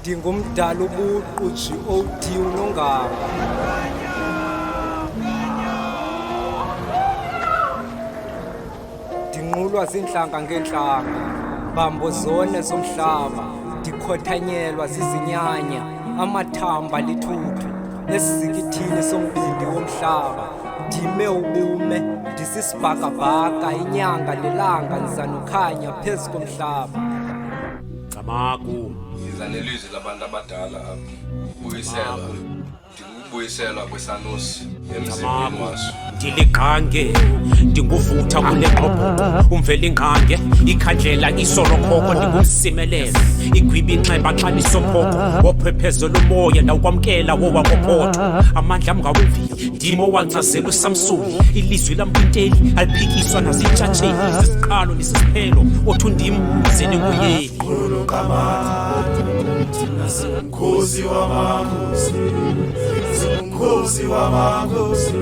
Ndingumdala ubuqu GOD uNonganga. Ndinqulwa zintlanga ngeentlanga, mbambo zone zomhlaba. Ndikhothanyelwa zizinyanya, amathamba lithuthu, esizikithini sombindi womhlaba. Ndime ubume, ndisisibhakabhaka, inyanga lelanga liza nokhanya phezu komhlaba. Camagu Yiza nelizwi labantu abadala apha. Ndikubuyisela kwisanusi emzimbeni waso. ndiligange ndinguvutha kule qhobho umvela ingange ikhandlela isorokhoko ndingumsimelela igwiba inxeba xa lisophoko wophephezela umoya ndawukwamkela wowakopoto amandla amngawuvili ndimo wancazela usamsoni ilizwi lamkwinteli aliphikiswa nazintshatsheli zisiqalo nisisiphelo othi undim zini nguyeli Mkhosi wamakhosi, Mkhosi wamakhosi,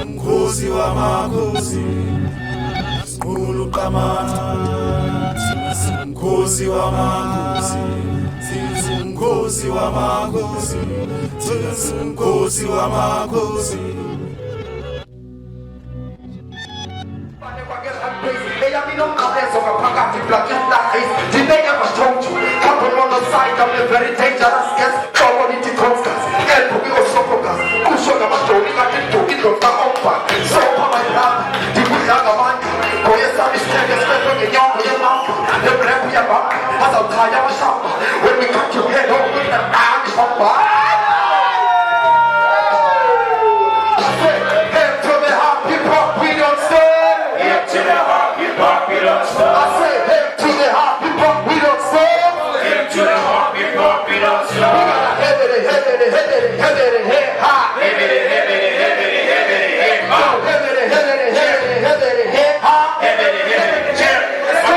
Mkhosi wamakhosi, Siqulu Qamata, Mkhosi wamakhosi, Mkhosi wamakhosi, Mkhosi wamakhosi. I'm very dangerous, yes, community conquers, help me also focus, Kusho Namatoni, I can do it from the open, so my brother, the Buyaga man, Koyasa is taking a step on the young man, the black Yama, as a Kayama Shamba, when we cut your head off with the arm of head to the happy pop, we don't say, head to the happy pop, we don't say, I say, head to the happy pop, we don't say, head to the happy pop, we don't say, we gotta head it, head it, head it, head it, head high, head it, head it, head it, head it, head low, head it, head it, head it, head it, head high, head it, head it, head let's go.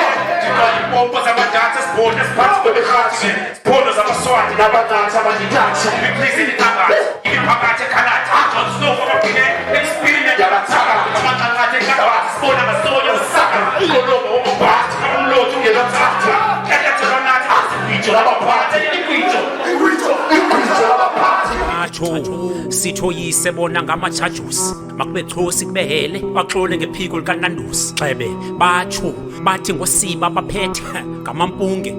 Pompas abadanças, bonas, partes do derrate, bonas abaçoate, na badança, abadidate, me please in the tanga, e me pagate canate, Jon Snow for a pinhead, experience ya bataka, amatanga te cada spona basoya saka, logo o bate, um loto que não trata, é que tu não nada, vídeo na parte, atsho sithoyise bona ngamachajusi makubethosi kubehele baxole ngephiko likanandusi xebe batsho bathi ngosiba baphethe ngamampunge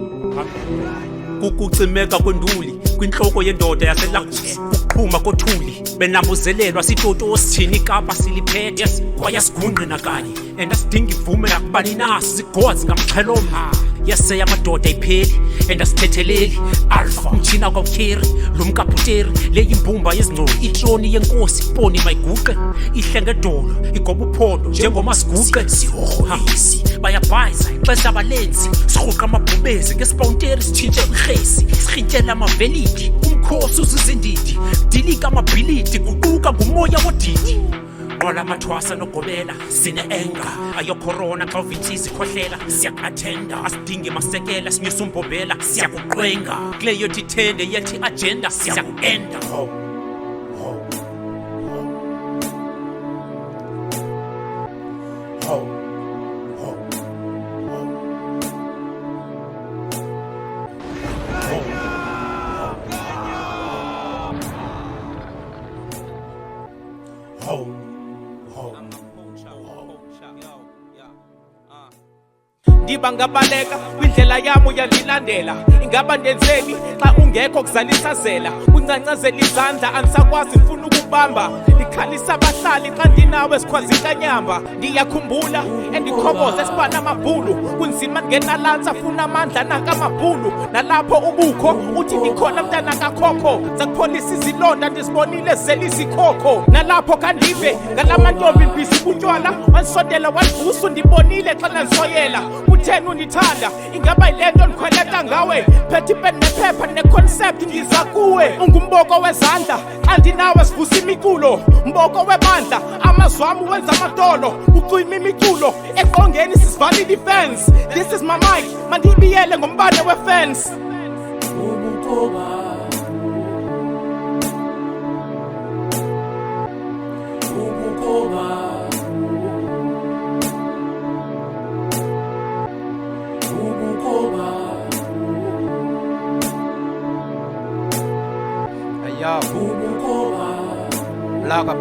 kukucimeka kwenduli kwinhloko yendoda yaselagos ukuphuma kothuli benambuzelelwa sitotosi thini ikapa siliphethe kwayasigungqi nakanye endasidinga ivume nakubani na sigozi ngamxhelomha yaseya amadoda ipheli endasithetheleli alpha umthina kwawukheri lo mkaputeri leyimbumba yezingcono itroni yenkosi poni mayiguqe ihle ngedolo igoba uphondo njengomasiguqe sihohoyisi bayabhayiza ixesha abalenzi sirhuqa amabhubezi ngesipawunteri sithintshe urhesi sirhintyela amavelidi umkhosi uzizindidi dilika amabhilidi guquka ngumoya wodidi Ola mathwasa nogobela sine-enga ayokhorona xa uvithisa ikhohlela siyakuathenda asidinge masekela sinyusa umbhobhela siyakuqwenga kule yothi ithende yethi agenda siyaku-enda Ndibangabaleka kwindlela yami uyalilandela ingaba ndenzeni xa ungekho kuzalisazela uncancazela izandla anisakwazi mfuna ukubamba likhalisa abahlali xa ndinawe sikhwazika nyamba ndiyakhumbula endikhoboza esibana amabhulu kunzima ngenalanza funa amandla nakamabhulu nalapho ubukho uthi ndikhona mntana kakhokho zakupholisa izilonda ndizibonile zela izikhokho nalapho kandive ngalamantombi mbisi kutywala wanisondela wanivusa ndibonile xa nandisoyela utheni undithanda ingaba yilento ndikhweleta ngawe phethe ipeni nephepha neconcept ndiza kuwe ungumboko wezandla andinawe sivusa imikulo mboko webandla amazwami wenza amadolo ucwima imiculo eqongeni sisivalile ifence this is my mic mandiyibiyele ngombane wefence Yo, Blaka.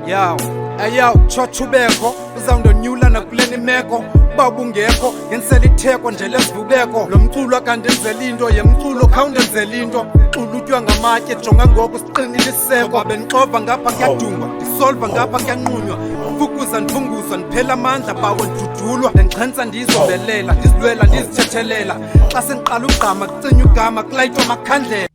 Yo, ayo, chochubeko, uzawundonyula nakuleni meko. Babungekho, yensela itheko nje lesivubeko. Lo mculo akandenzela into, yemculo khawundenzela into. Xulutywa ngamatye, jonga ngoku siqinile iseko. Benixova ngapha kuyadungwa, ndisolva ngapha kuyanqunywa. Fukuza ndivunguzwa, ndiphela amandla bawo ndidudulwa. Ndengxenza ndizobelela, ndizilwela ndizithethelela. Xa sendiqala ugqama kucinywa ugama, kulayitwa amakhandlela.